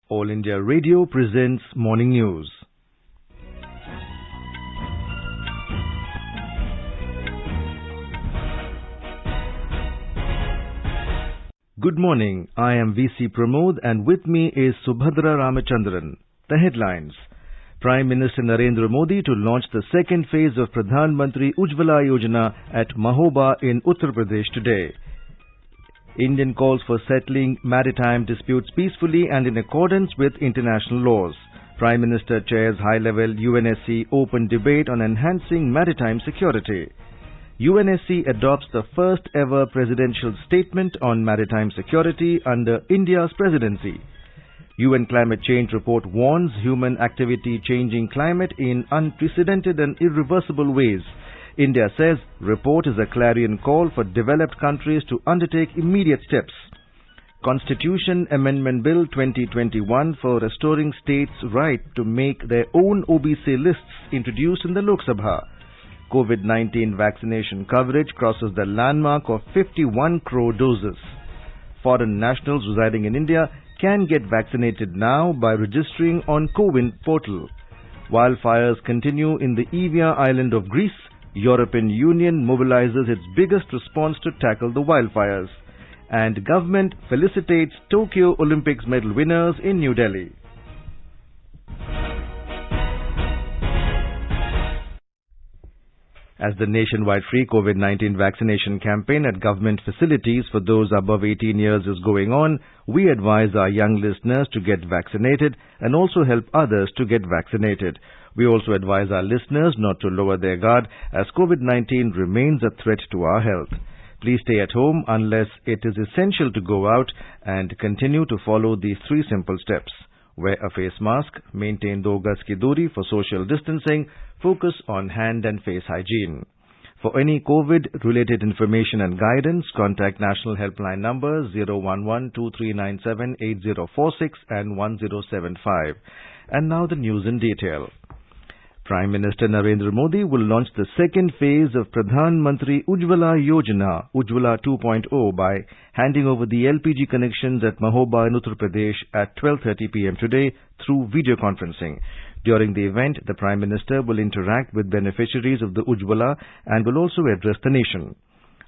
All India Radio presents Morning News. Good morning. I am VC Pramod and with me is Subhadra Ramachandran. The headlines. Prime Minister Narendra Modi to launch the second phase of Pradhan Mantri Ujjwala Yojana at Mahoba in Uttar Pradesh today. Indian calls for settling maritime disputes peacefully and in accordance with international laws. Prime Minister chairs high-level UNSC open debate on enhancing maritime security. UNSC adopts the first-ever presidential statement on maritime security under India's presidency. UN climate change report warns human activity changing climate in unprecedented and irreversible ways. India says report is a clarion call for developed countries to undertake immediate steps. Constitution Amendment Bill 2021 for restoring states' right to make their own OBC lists introduced in the Lok Sabha. COVID-19 vaccination coverage crosses the landmark of 51 crore doses. Foreign nationals residing in India can get vaccinated now by registering on CoWIN portal. Wildfires continue in the Evia island of Greece. European Union mobilizes its biggest response to tackle the wildfires. And government felicitates Tokyo Olympics medal winners in New Delhi. As the nationwide free COVID-19 vaccination campaign at government facilities for those above 18 years is going on, we advise our young listeners to get vaccinated and also help others to get vaccinated. We also advise our listeners not to lower their guard as COVID-19 remains a threat to our health. Please stay at home unless it is essential to go out and continue to follow these three simple steps. Wear a face mask, maintain 2 gaz ki duri for social distancing, focus on hand and face hygiene. For any COVID-related information and guidance, contact National Helpline numbers 011-2397-8046 and 1075. And now the news in detail. Prime Minister Narendra Modi will launch the second phase of Pradhan Mantri Ujjwala Yojana, Ujjwala 2.0, by handing over the LPG connections at Mahoba in Uttar Pradesh at 12:30 p.m. today through video conferencing. During the event, the Prime Minister will interact with beneficiaries of the Ujjwala and will also address the nation.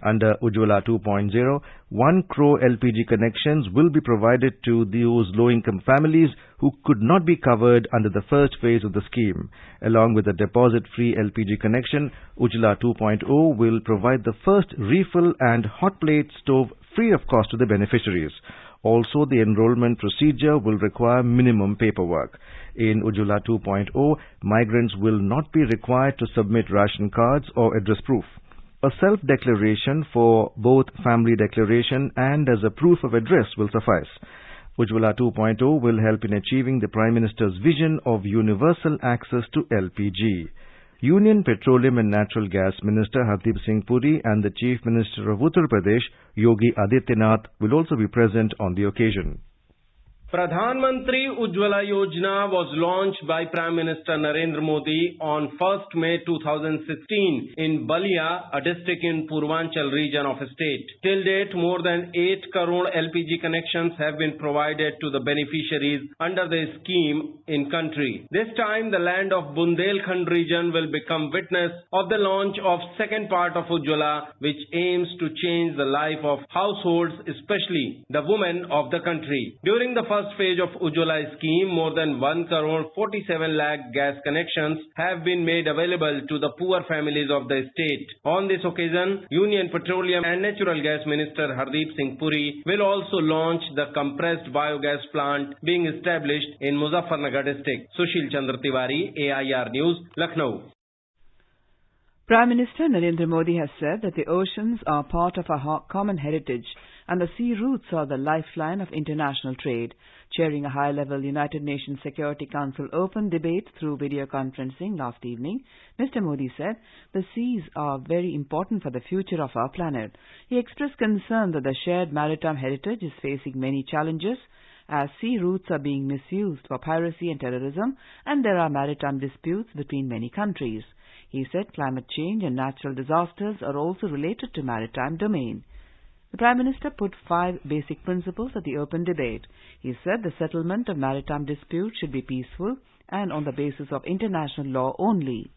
Under Ujjwala 2.0, 1 crore LPG connections will be provided to those low-income families who could not be covered under the first phase of the scheme. Along with a deposit-free LPG connection, Ujjwala 2.0 will provide the first refill and hot plate stove free of cost to the beneficiaries. Also, the enrollment procedure will require minimum paperwork. In Ujjwala 2.0, migrants will not be required to submit ration cards or address proof. A self-declaration for both family declaration and as a proof of address will suffice. Ujjwala 2.0 will help in achieving the Prime Minister's vision of universal access to LPG. Union Petroleum and Natural Gas Minister Hardeep Singh Puri and the Chief Minister of Uttar Pradesh, Yogi Adityanath, will also be present on the occasion. Pradhan Mantri Ujjwala Yojana was launched by Prime Minister Narendra Modi on 1st May 2016 in Balia, a district in Purvanchal region of a state. Till date, more than 8 crore LPG connections have been provided to the beneficiaries under the scheme in country. This time, the land of Bundelkhand region will become witness of the launch of second part of Ujjwala, which aims to change the life of households, especially the women of the country. During the first phase of Ujjwala scheme, more than 1 crore 47 lakh gas connections have been made available to the poor families of the state. On this occasion, Union Petroleum and Natural Gas Minister Hardeep Singh Puri will also launch the compressed biogas plant being established in Muzaffarnagar district. Sushil Chandra Tiwari, AIR News, Lucknow. Prime Minister Narendra Modi has said that the oceans are part of our common heritage and the sea routes are the lifeline of international trade. Chairing a high-level United Nations Security Council open debate through video conferencing last evening, Mr. Modi said the seas are very important for the future of our planet. He expressed concern that the shared maritime heritage is facing many challenges as sea routes are being misused for piracy and terrorism and there are maritime disputes between many countries. He said climate change and natural disasters are also related to maritime domain. The Prime Minister put 5 basic principles at the open debate. He said the settlement of maritime disputes should be peaceful and on the basis of international law only.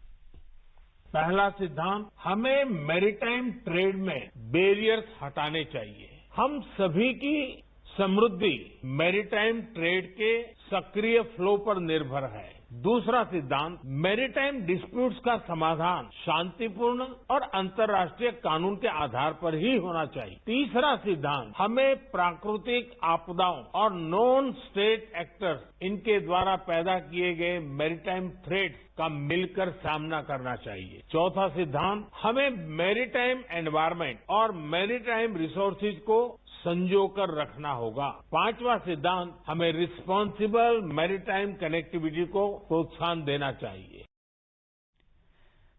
पहला सिद्धांत, हमें maritime trade में barriers हटाने चाहिए. हम सभी की समृद्धि maritime trade के सक्रिय फ्लो पर निर्भर है. दूसरा सिद्धांत, मैरीटाइम डिस्प्यूट्स का समाधान शांतिपूर्ण और अंतर्राष्ट्रीय कानून के आधार पर ही होना चाहिए. तीसरा सिद्धांत, हमें प्राकृतिक आपदाओं और नॉन स्टेट एक्टर्स इनके द्वारा पैदा किए गए मैरीटाइम थ्रेट्स का मिलकर सामना करना चाहिए. चौथा सिद्धांत, हमें मैरीटाइम एनवायरमेंट और मैरीटाइम रिसोर्सेज को संजोकर रखना होगा. पांचवा सिद्धांत, हमें रिस्पांसिबल मैरीटाइम कनेक्टिविटी को प्रोत्साहन देना चाहिए.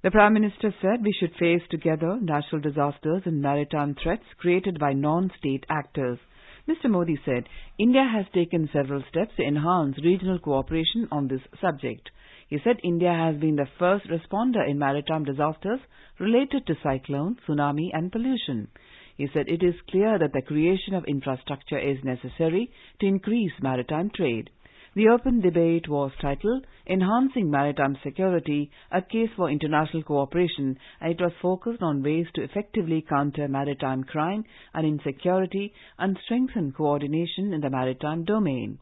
The Prime Minister said we should face together natural disasters and maritime threats created by non-state actors. Mr. Modi said India has taken several steps to enhance regional cooperation on this subject. He said India has been the first responder in maritime disasters related to cyclone, tsunami and pollution. He said it is clear that the creation of infrastructure is necessary to increase maritime trade. The open debate was titled Enhancing Maritime Security, a Case for International Cooperation, and it was focused on ways to effectively counter maritime crime and insecurity and strengthen coordination in the maritime domain.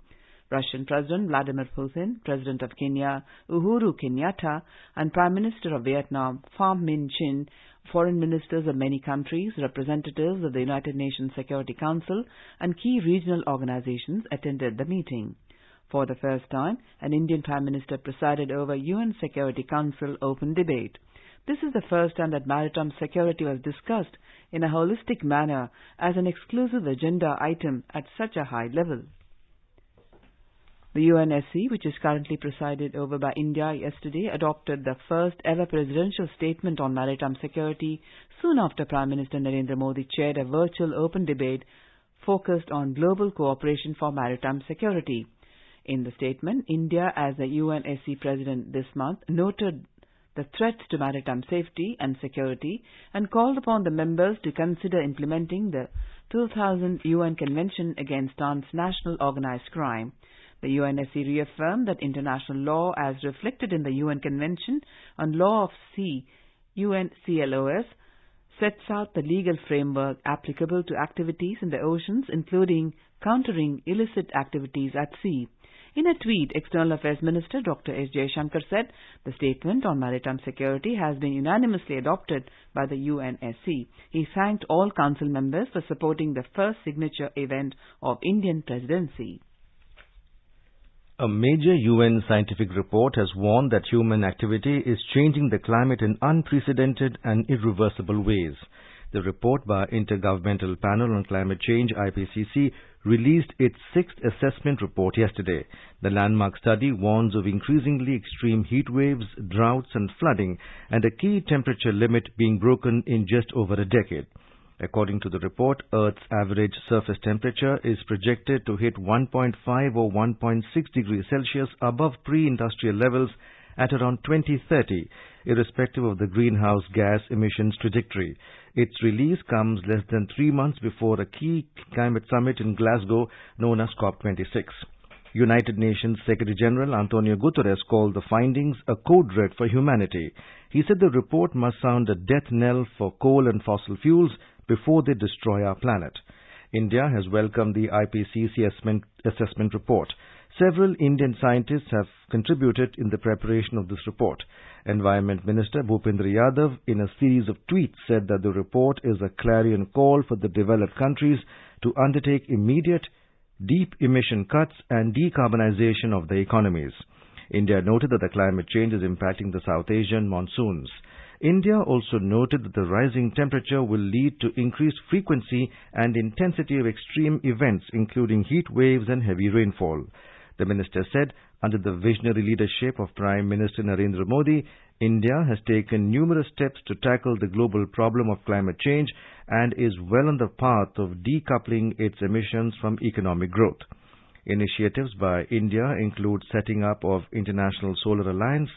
Russian President Vladimir Putin, President of Kenya Uhuru Kenyatta, and Prime Minister of Vietnam Pham Minh Chinh, foreign ministers of many countries, representatives of the United Nations Security Council, and key regional organizations attended the meeting. For the first time, an Indian Prime Minister presided over UN Security Council open debate. This is the first time that maritime security was discussed in a holistic manner as an exclusive agenda item at such a high level. The UNSC, which is currently presided over by India, yesterday adopted the first ever presidential statement on maritime security soon after Prime Minister Narendra Modi chaired a virtual open debate focused on global cooperation for maritime security. In the statement, India, as the UNSC president this month, noted the threats to maritime safety and security and called upon the members to consider implementing the 2000 UN Convention against Transnational Organized Crime. The UNSC reaffirmed that international law, as reflected in the UN Convention on Law of Sea, UNCLOS, sets out the legal framework applicable to activities in the oceans, including countering illicit activities at sea. In a tweet, External Affairs Minister Dr. S. Jaishankar said the statement on maritime security has been unanimously adopted by the UNSC. He thanked all Council members for supporting the first signature event of Indian presidency. A major UN scientific report has warned that human activity is changing the climate in unprecedented and irreversible ways. The report by Intergovernmental Panel on Climate Change, IPCC, released its 6th assessment report yesterday. The landmark study warns of increasingly extreme heat waves, droughts and flooding, and a key temperature limit being broken in just over a decade. According to the report, Earth's average surface temperature is projected to hit 1.5 or 1.6 degrees Celsius above pre-industrial levels at around 2030, irrespective of the greenhouse gas emissions trajectory. Its release comes less than 3 months before a key climate summit in Glasgow known as COP26. United Nations Secretary General Antonio Guterres called the findings a code red for humanity. He said the report must sound a death knell for coal and fossil fuels before they destroy our planet. India has welcomed the IPCC assessment report. Several Indian scientists have contributed in the preparation of this report. Environment Minister Bhupendra Yadav, in a series of tweets, said that the report is a clarion call for the developed countries to undertake immediate, deep emission cuts and decarbonization of the economies. India noted that the climate change is impacting the South Asian monsoons. India also noted that the rising temperature will lead to increased frequency and intensity of extreme events, including heat waves and heavy rainfall. The minister said, under the visionary leadership of Prime Minister Narendra Modi, India has taken numerous steps to tackle the global problem of climate change and is well on the path of decoupling its emissions from economic growth. Initiatives by India include setting up of International Solar Alliance,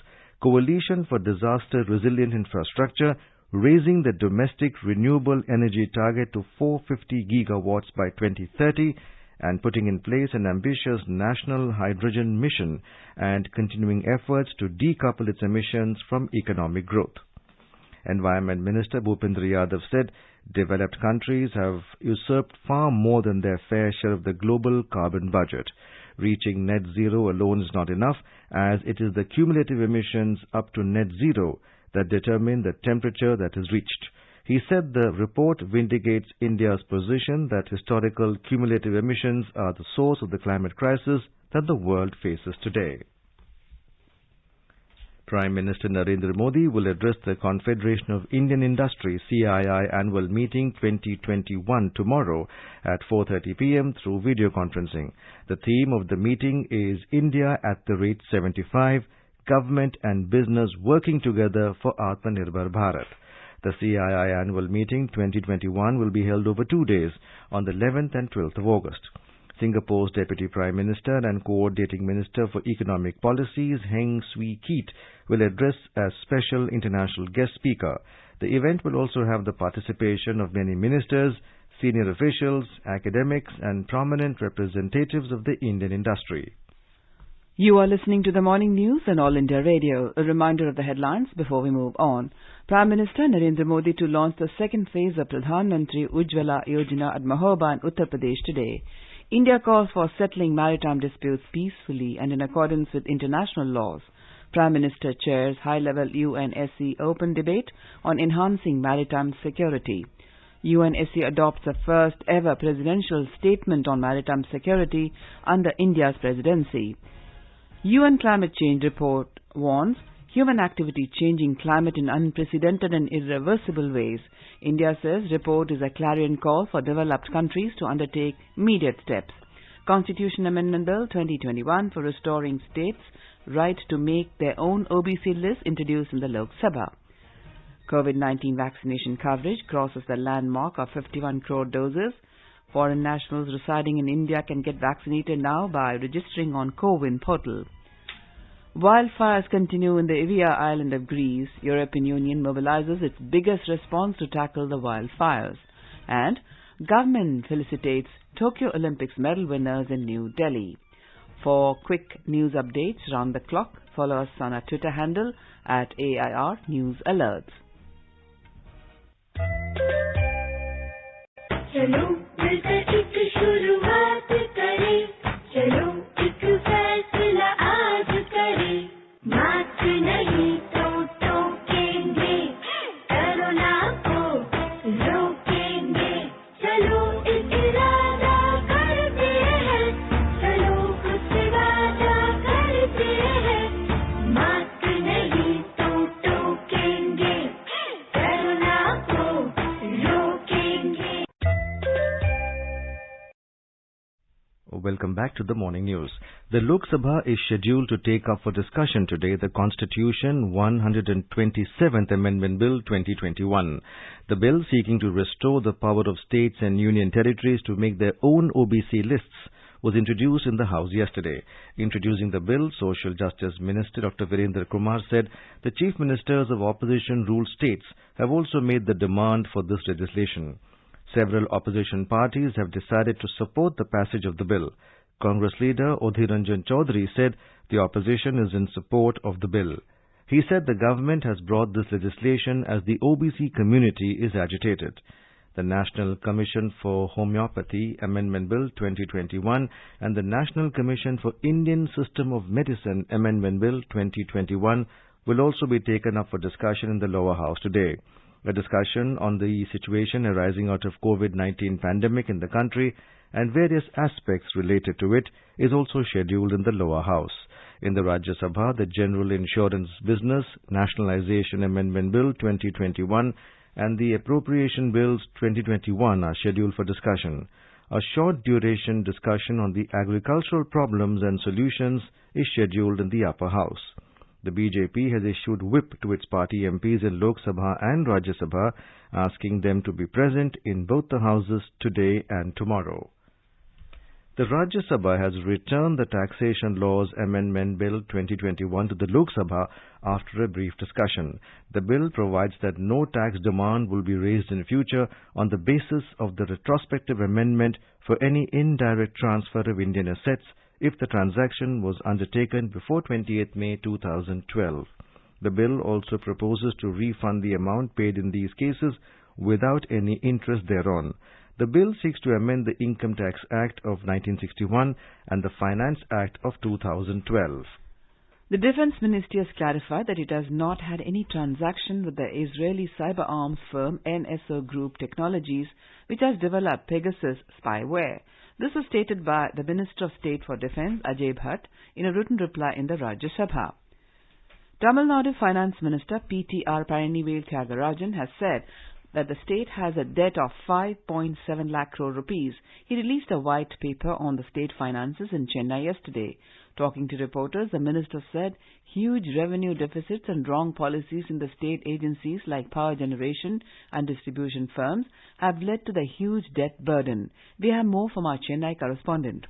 Coalition for Disaster Resilient Infrastructure, raising the domestic renewable energy target to 450 gigawatts by 2030 and putting in place an ambitious national hydrogen mission and continuing efforts to decouple its emissions from economic growth. Environment Minister Bhupendra Yadav said developed countries have usurped far more than their fair share of the global carbon budget. Reaching net zero alone is not enough, as it is the cumulative emissions up to net zero that determine the temperature that is reached. He said the report vindicates India's position that historical cumulative emissions are the source of the climate crisis that the world faces today. Prime Minister Narendra Modi will address the Confederation of Indian Industry CII Annual Meeting 2021 tomorrow at 4:30 p.m. through video conferencing. The theme of the meeting is India at the rate 75, Government and Business Working Together for Atmanirbhar Bharat. The CII Annual Meeting 2021 will be held over 2 days on the 11th and 12th of August. Singapore's Deputy Prime Minister and Coordinating Minister for Economic Policies, Heng Swee Keat, will address as special international guest speaker. The event will also have the participation of many ministers, senior officials, academics and prominent representatives of the Indian industry. You are listening to the morning news on All India Radio. A reminder of the headlines before we move on. Prime Minister Narendra Modi to launch the second phase of Pradhan Mantri Ujjwala Yojana at Mahoba in Uttar Pradesh today. India calls for settling maritime disputes peacefully and in accordance with international laws. Prime Minister chairs high-level UNSC open debate on enhancing maritime security. UNSC adopts the first-ever presidential statement on maritime security under India's presidency. UN Climate Change Report warns human activity changing climate in unprecedented and irreversible ways. India says report is a clarion call for developed countries to undertake immediate steps. Constitution Amendment Bill 2021 for restoring states' right to make their own OBC list introduced in the Lok Sabha. COVID-19 vaccination coverage crosses the landmark of 51 crore doses. Foreign nationals residing in India can get vaccinated now by registering on CoWIN portal. Wildfires continue in the Evia island of Greece. European Union mobilizes its biggest response to tackle the wildfires. And government felicitates Tokyo Olympics medal winners in New Delhi. For quick news updates round the clock, follow us on our Twitter handle at AIR News Alerts. चलो मिलकर एक शुरुआत करें, चलो एक फैसला आज करें, मास्क नहीं तो टोकेंगे, कोरोना को रोकेंगे, चलो एक इरादा करते हैं, चलो कुछ वादा करते हैं, मास्क नहीं तो टोकेंगे, कोरोना को रोकेंगे. Welcome back to the morning news. The Lok Sabha is scheduled to take up for discussion today the Constitution 127th Amendment Bill 2021. The bill seeking to restore the power of states and union territories to make their own OBC lists was introduced in the House yesterday. Introducing the bill, Social Justice Minister Dr. Virendra Kumar said the Chief Ministers of opposition-ruled states have also made the demand for this legislation. Several opposition parties have decided to support the passage of the bill. Congress leader Adhir Ranjan Chaudhary said the opposition is in support of the bill. He said the government has brought this legislation as the OBC community is agitated. The National Commission for Homeopathy Amendment Bill 2021 and the National Commission for Indian System of Medicine Amendment Bill 2021 will also be taken up for discussion in the lower house today. A discussion on the situation arising out of COVID-19 pandemic in the country and various aspects related to it is also scheduled in the lower house. In the Rajya Sabha, the General Insurance Business Nationalization Amendment Bill 2021 and the Appropriation Bills 2021 are scheduled for discussion. A short duration discussion on the agricultural problems and solutions is scheduled in the upper house. The BJP has issued whip to its party MPs in Lok Sabha and Rajya Sabha, asking them to be present in both the houses today and tomorrow. The Rajya Sabha has returned the Taxation Laws Amendment Bill 2021 to the Lok Sabha after a brief discussion. The bill provides that no tax demand will be raised in future on the basis of the retrospective amendment for any indirect transfer of Indian assets if the transaction was undertaken before 28 May 2012. The bill also proposes to refund the amount paid in these cases without any interest thereon. The bill seeks to amend the Income Tax Act of 1961 and the Finance Act of 2012. The Defense Ministry has clarified that it has not had any transaction with the Israeli cyber arms firm NSO Group Technologies, which has developed Pegasus spyware. This was stated by the Minister of State for Defense, Ajay Bhatt, in a written reply in the Rajya Sabha. Tamil Nadu Finance Minister PTR Palanivel Thiagarajan has said that the state has a debt of 5.7 lakh crore rupees. He released a white paper on the state finances in Chennai yesterday. Talking to reporters, the minister said huge revenue deficits and wrong policies in the state agencies like power generation and distribution firms have led to the huge debt burden. We have more from our Chennai correspondent.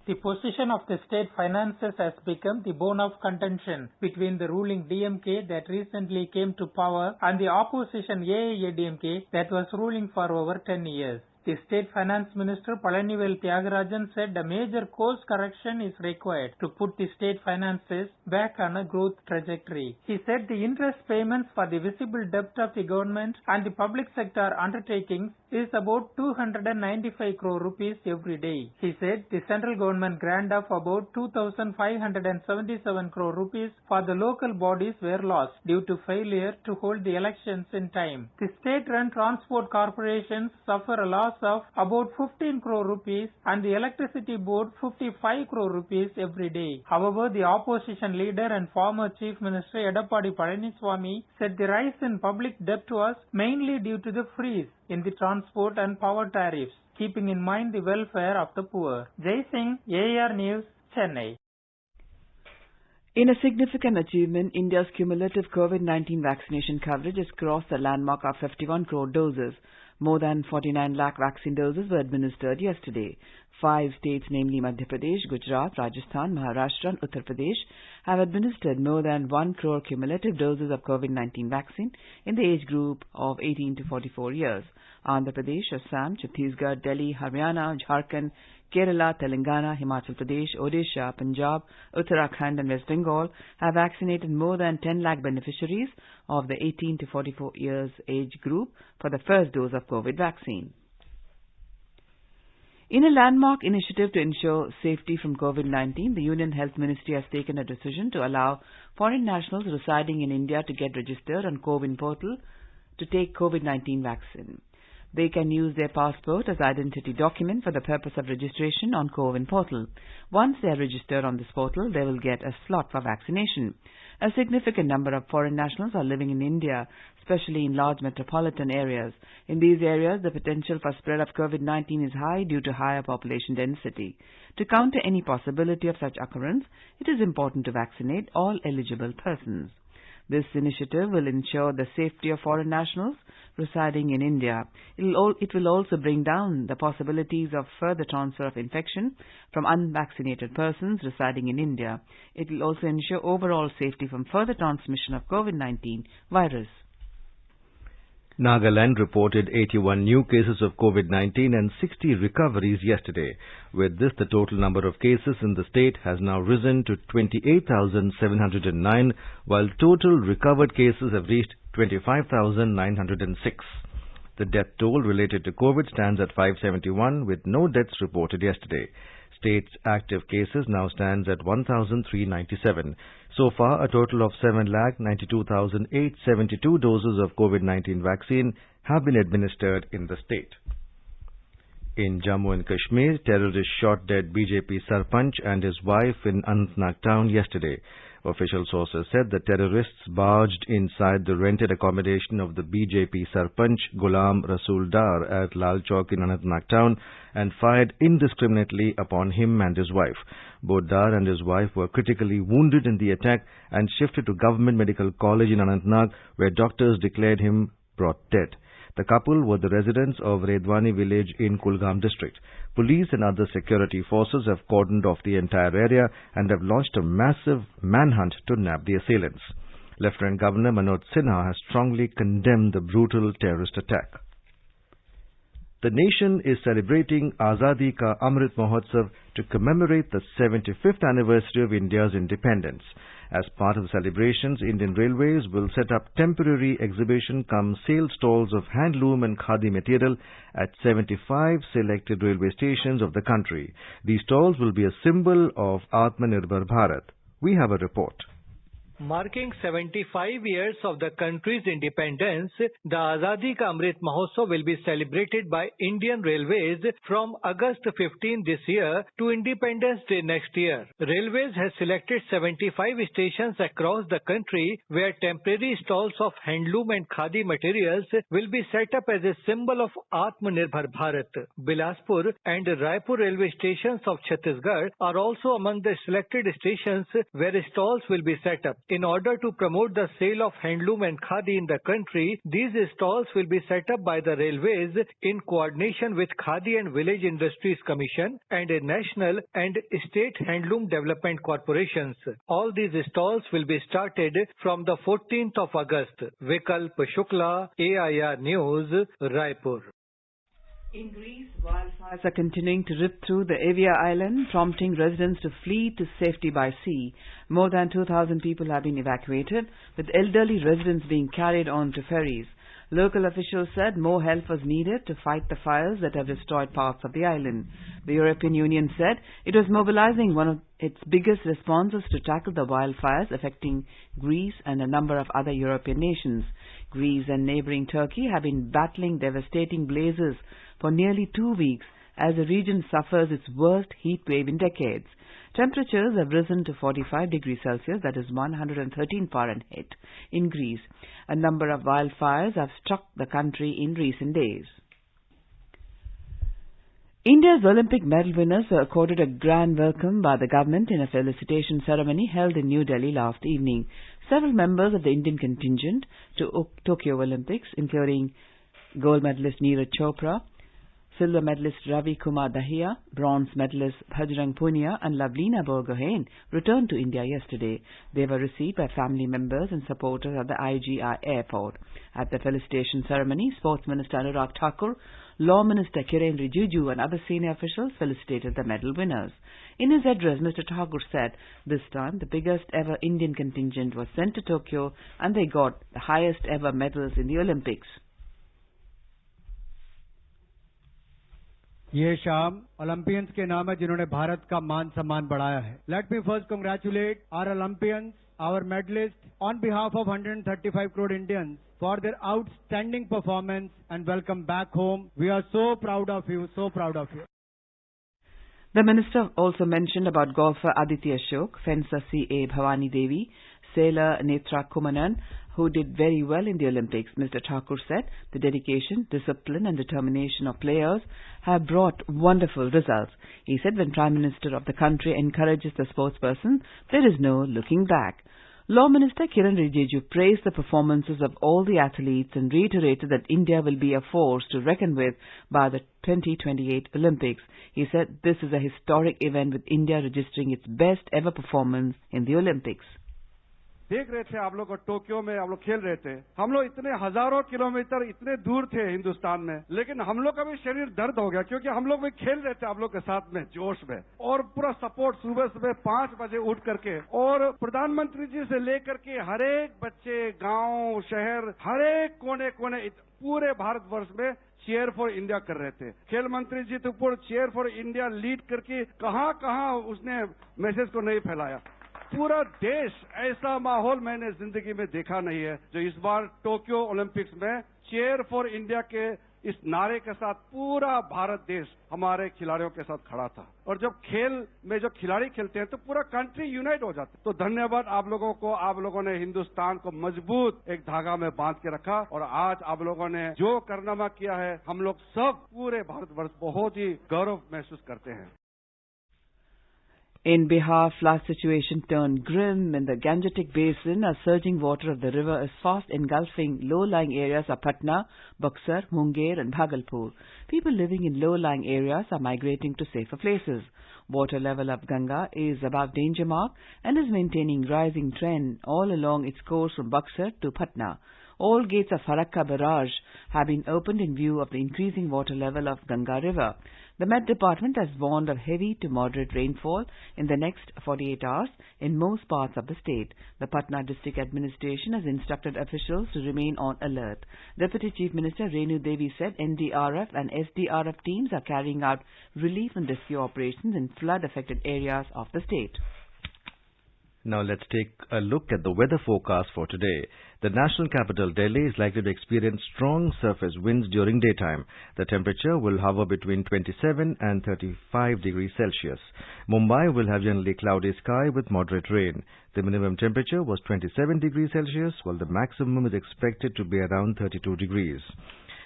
The position of the state finances has become the bone of contention between the ruling DMK that recently came to power and the opposition AIADMK that was ruling for over 10 years. The State Finance Minister Palanivel Thiagarajan said a major course correction is required to put the state finances back on a growth trajectory. He said the interest payments for the visible debt of the government and the public sector undertakings is about 295 crore rupees every day. He said the central government grant of about 2,577 crore rupees for the local bodies were lost due to failure to hold the elections in time. The state-run transport corporations suffer a loss of about 15 crore rupees and the electricity board 55 crore rupees every day. However, the opposition leader and former Chief Minister Edappadi Palaniswamy said the rise in public debt was mainly due to the freeze in the transport and power tariffs, keeping in mind the welfare of the poor. Jai Singh, AR News, Chennai. In a significant achievement, India's cumulative COVID-19 vaccination coverage has crossed the landmark of 51 crore doses. More than 49 lakh vaccine doses were administered yesterday. 5 states, namely Madhya Pradesh, Gujarat, Rajasthan, Maharashtra and Uttar Pradesh, have administered more than 1 crore cumulative doses of COVID-19 vaccine in the age group of 18 to 44 years. Andhra Pradesh, Assam, Chhattisgarh, Delhi, Haryana, Jharkhand, Kerala, Telangana, Himachal Pradesh, Odisha, Punjab, Uttarakhand and West Bengal have vaccinated more than 10 lakh beneficiaries of the 18 to 44 years age group for the first dose of COVID vaccine. In a landmark initiative to ensure safety from COVID-19, the Union Health Ministry has taken a decision to allow foreign nationals residing in India to get registered on CoWIN portal to take COVID-19 vaccine. They can use their passport as identity document for the purpose of registration on CoWIN portal. Once they are registered on this portal, they will get a slot for vaccination. A significant number of foreign nationals are living in India, especially in large metropolitan areas. In these areas, the potential for spread of COVID-19 is high due to higher population density. To counter any possibility of such occurrence, it is important to vaccinate all eligible persons. This initiative will ensure the safety of foreign nationals residing in India. It will also bring down the possibilities of further transfer of infection from unvaccinated persons residing in India. It will also ensure overall safety from further transmission of COVID-19 virus. Nagaland reported 81 new cases of COVID-19 and 60 recoveries yesterday. With this, the total number of cases in the state has now risen to 28,709, while total recovered cases have reached 25,906. The death toll related to COVID stands at 571, with no deaths reported yesterday. State's active cases now stands at 1,397. So far, a total of 7,92,872 doses of COVID-19 vaccine have been administered in the state. In Jammu and Kashmir, terrorists shot dead BJP Sarpanch and his wife in Anantnag town yesterday. Official sources said the terrorists barged inside the rented accommodation of the BJP Sarpanch Ghulam Rasool Dar at Lal Chowk in Anantnag town and fired indiscriminately upon him and his wife. Both Dar and his wife were critically wounded in the attack and shifted to Government Medical College in Anantnag, where doctors declared him brought dead. The couple were the residents of Redwani village in Kulgam district. Police and other security forces have cordoned off the entire area and have launched a massive manhunt to nab the assailants. Lieutenant Governor Manoj Sinha has strongly condemned the brutal terrorist attack. The nation is celebrating Azadi Ka Amrit Mahotsav to commemorate the 75th anniversary of India's independence. As part of the celebrations, Indian Railways will set up temporary exhibition cum sale stalls of handloom and khadi material at 75 selected railway stations of the country. These stalls will be a symbol of Atmanirbhar Bharat. We have a report. Marking 75 years of the country's independence, the Azadi Ka Amrit Mahotsav will be celebrated by Indian Railways from August 15 this year to Independence Day next year. Railways has selected 75 stations across the country where temporary stalls of handloom and khadi materials will be set up as a symbol of Atmanirbhar Bharat. Bilaspur and Raipur railway stations of Chhattisgarh are also among the selected stations where stalls will be set up. In order to promote the sale of handloom and khadi in the country, these stalls will be set up by the railways in coordination with Khadi and Village Industries Commission and a national and state handloom development corporations. All these stalls will be started from the 14th of August. Vikalp Shukla, AIR News, Raipur. In Greece, wildfires are continuing to rip through the Evia island, prompting residents to flee to safety by sea. More than 2,000 people have been evacuated, with elderly residents being carried on to ferries. Local officials said more help was needed to fight the fires that have destroyed parts of the island. The European Union said it was mobilizing one of its biggest responses to tackle the wildfires affecting Greece and a number of other European nations. Greece and neighboring Turkey have been battling devastating blazes for nearly 2 weeks as the region suffers its worst heat wave in decades. Temperatures have risen to 45 degrees Celsius, that is 113 Fahrenheit, in Greece. A number of wildfires have struck the country in recent days. India's Olympic medal winners were accorded a grand welcome by the government in a felicitation ceremony held in New Delhi last evening. Several members of the Indian contingent to Tokyo Olympics, including gold medalist Neeraj Chopra, silver medalist Ravi Kumar Dahiya, bronze medalist Bajrang Punia and Lavlina Borgohain returned to India yesterday. They were received by family members and supporters at the IGI airport. At the felicitation ceremony, Sports Minister Anurag Thakur, Law Minister Kiren Rijiju and other senior officials felicitated the medal winners. In his address, Mr. Thakur said this time the biggest ever Indian contingent was sent to Tokyo and they got the highest ever medals in the Olympics. ये शाम Olympians के नाम है जिन्होंने भारत का मान सम्मान बढ़ाया है. Let me first congratulate our Olympians, our medalists, on behalf of 135 crore Indians for their outstanding performance and welcome back home. We are so proud of you, so proud of you. The minister also mentioned about golfer Aditya Ashok, fencer C.A. Bhavani Devi, sailor Netra Kumanan, who did very well in the Olympics. Mr. Thakur said the dedication, discipline and determination of players have brought wonderful results. He said when Prime Minister of the country encourages the sportsperson, there is no looking back. Law Minister Kiren Rijiju praised the performances of all the athletes and reiterated that India will be a force to reckon with by the 2028 Olympics. He said this is a historic event with India registering its best ever performance in the Olympics. देख रहे थे आप लोग Tokyo में आप लोग खेल रहे थे. हम लोग इतने हजारों किलोमीटर इतने दूर थे हिंदुस्तान में, लेकिन हम लोग का भी शरीर दर्द हो गया क्योंकि हम लोग भी खेल रहे थे आप लोग के साथ में जोश में और पूरा सपोर्ट सुबह सुबह 5 बजे उठ करके और प्रधानमंत्री जी से लेकर के हर एक बच्चे गांव शहर हर एक कोने कोने पूरे भारतवर्ष में चेयर फॉर इंडिया कर रहे थे. खेल मंत्री जी तो पूरे चेयर फॉर इंडिया लीड करके कहां उसने मैसेज को नहीं फैलाया. पूरा देश ऐसा माहौल मैंने जिंदगी में देखा नहीं है जो इस बार टोक्यो ओलंपिक्स में चेयर फॉर इंडिया के इस नारे के साथ पूरा भारत देश हमारे खिलाड़ियों के साथ खड़ा था. और जब खेल में जो खिलाड़ी खेलते हैं तो पूरा कंट्री यूनाइट हो जाता है. तो धन्यवाद आप लोगों को. आप लोगों ने हिंदुस्तान को मजबूत एक धागा में बांध के रखा और आज आप लोगों ने जो कारनामा किया है हम लोग सब पूरे भारतवर्ष बहुत ही गौरव महसूस करते हैं. In Bihar, flood situation turned grim in the Gangetic Basin as surging water of the river is fast engulfing low-lying areas of Patna, Buxar, Munger and Bhagalpur. People living in low-lying areas are migrating to safer places. Water level of Ganga is above danger mark and is maintaining rising trend all along its course from Buxar to Patna. All gates of Farakka barrage have been opened in view of the increasing water level of Ganga River. The Met Department has warned of heavy to moderate rainfall in the next 48 hours in most parts of the state. The Patna District Administration has instructed officials to remain on alert. Deputy Chief Minister Renu Devi said NDRF and SDRF teams are carrying out relief and rescue operations in flood-affected areas of the state. Now let's take a look at the weather forecast for today. The national capital, Delhi, is likely to experience strong surface winds during daytime. The temperature will hover between 27 and 35 degrees Celsius. Mumbai will have generally cloudy sky with moderate rain. The minimum temperature was 27 degrees Celsius, while the maximum is expected to be around 32 degrees.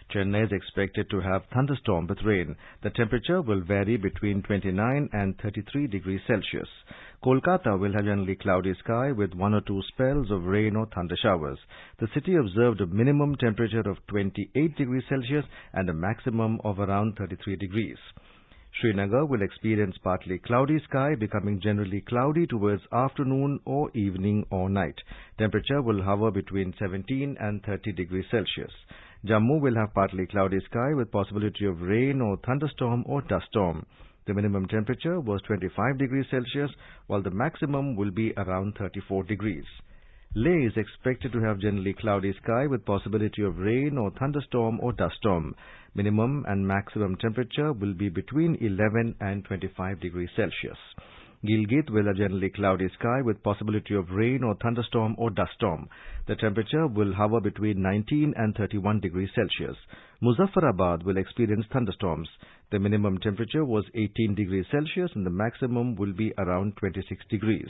Chennai is expected to have thunderstorm with rain. The temperature will vary between 29 and 33 degrees Celsius. Kolkata will have generally cloudy sky with one or two spells of rain or thunder showers. The city observed a minimum temperature of 28 degrees Celsius and a maximum of around 33 degrees. Srinagar will experience partly cloudy sky becoming generally cloudy towards afternoon or evening or night. Temperature will hover between 17 and 30 degrees Celsius. Jammu will have partly cloudy sky with possibility of rain or thunderstorm or dust storm. The minimum temperature was 25 degrees Celsius, while the maximum will be around 34 degrees. Leh is expected to have generally cloudy sky with possibility of rain or thunderstorm or dust storm. Minimum and maximum temperature will be between 11 and 25 degrees Celsius. Gilgit will have generally cloudy sky with possibility of rain or thunderstorm or dust storm. The temperature will hover between 19 and 31 degrees Celsius. Muzaffarabad will experience thunderstorms. The minimum temperature was 18 degrees Celsius and the maximum will be around 26 degrees.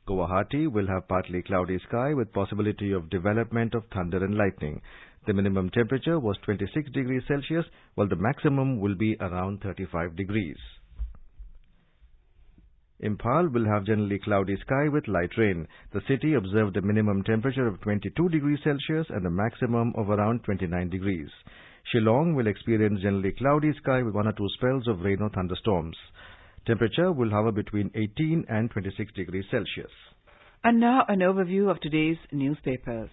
Guwahati will have partly cloudy sky with possibility of development of thunder and lightning. The minimum temperature was 26 degrees Celsius, while the maximum will be around 35 degrees. Imphal will have generally cloudy sky with light rain. The city observed a minimum temperature of 22 degrees Celsius and a maximum of around 29 degrees. Shillong will experience generally cloudy sky with one or two spells of rain or thunderstorms. Temperature will hover between 18 and 26 degrees Celsius. And now an overview of today's newspapers.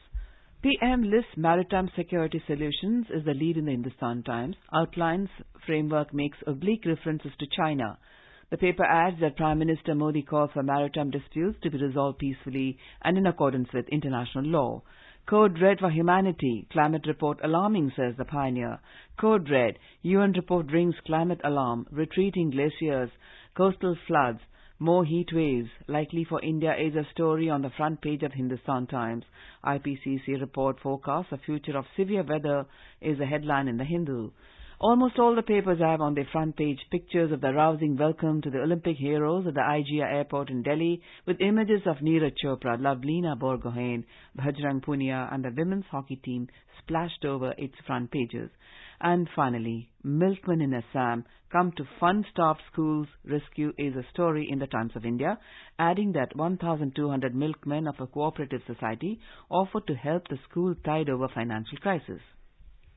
PM lists maritime security solutions is the lead in the Hindustan Times. Outlines framework makes oblique references to China. The paper adds that Prime Minister Modi calls for maritime disputes to be resolved peacefully and in accordance with international law. Code red for humanity. Climate report alarming, says the Pioneer. Code red. UN report rings climate alarm. Retreating glaciers. Coastal floods. More heat waves. Likely for India is a story on the front page of Hindustan Times. IPCC report forecasts a future of severe weather is a headline in the Hindu. Almost all the papers have on their front page pictures of the rousing welcome to the Olympic heroes at the IGA airport in Delhi with images of Neeraj Chopra, Lavlina Borgohain, Bajrang Punia and the women's hockey team splashed over its front pages. And finally, milkmen in Assam come to fund-starved schools rescue is a story in the Times of India, adding that 1,200 milkmen of a cooperative society offered to help the school tide over financial crisis.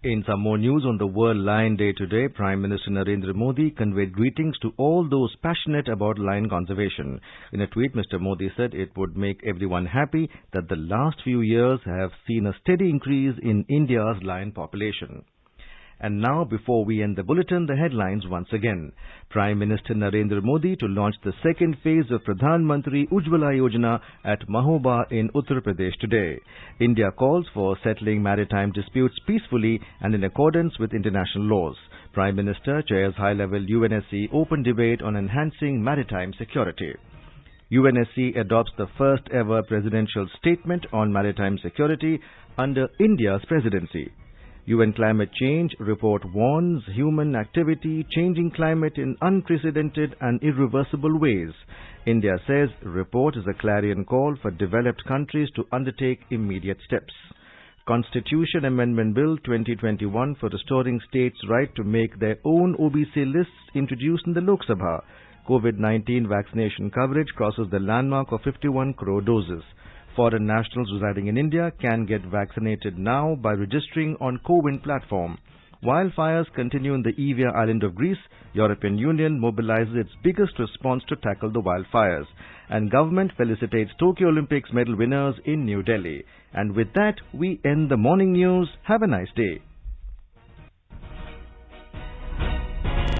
In some more news on the World Lion Day today, Prime Minister Narendra Modi conveyed greetings to all those passionate about lion conservation. In a tweet, Mr. Modi said it would make everyone happy that the last few years have seen a steady increase in India's lion population. And now, before we end the bulletin, the headlines once again. Prime Minister Narendra Modi to launch the second phase of Pradhan Mantri Ujjwala Yojana at Mahoba in Uttar Pradesh today. India calls for settling maritime disputes peacefully and in accordance with international laws. Prime Minister chairs high-level UNSC open debate on enhancing maritime security. UNSC adopts the first ever presidential statement on maritime security under India's presidency. UN Climate Change Report warns human activity changing climate in unprecedented and irreversible ways. India says report is a clarion call for developed countries to undertake immediate steps. Constitution Amendment Bill 2021 for restoring states' right to make their own OBC lists introduced in the Lok Sabha. COVID-19 vaccination coverage crosses the landmark of 51 crore doses. Foreign nationals residing in India can get vaccinated now by registering on Co-Win platform. Wildfires continue in the Evia island of Greece. European Union mobilizes its biggest response to tackle the wildfires. And government felicitates Tokyo Olympics medal winners in New Delhi. And with that, we end the morning news. Have a nice day.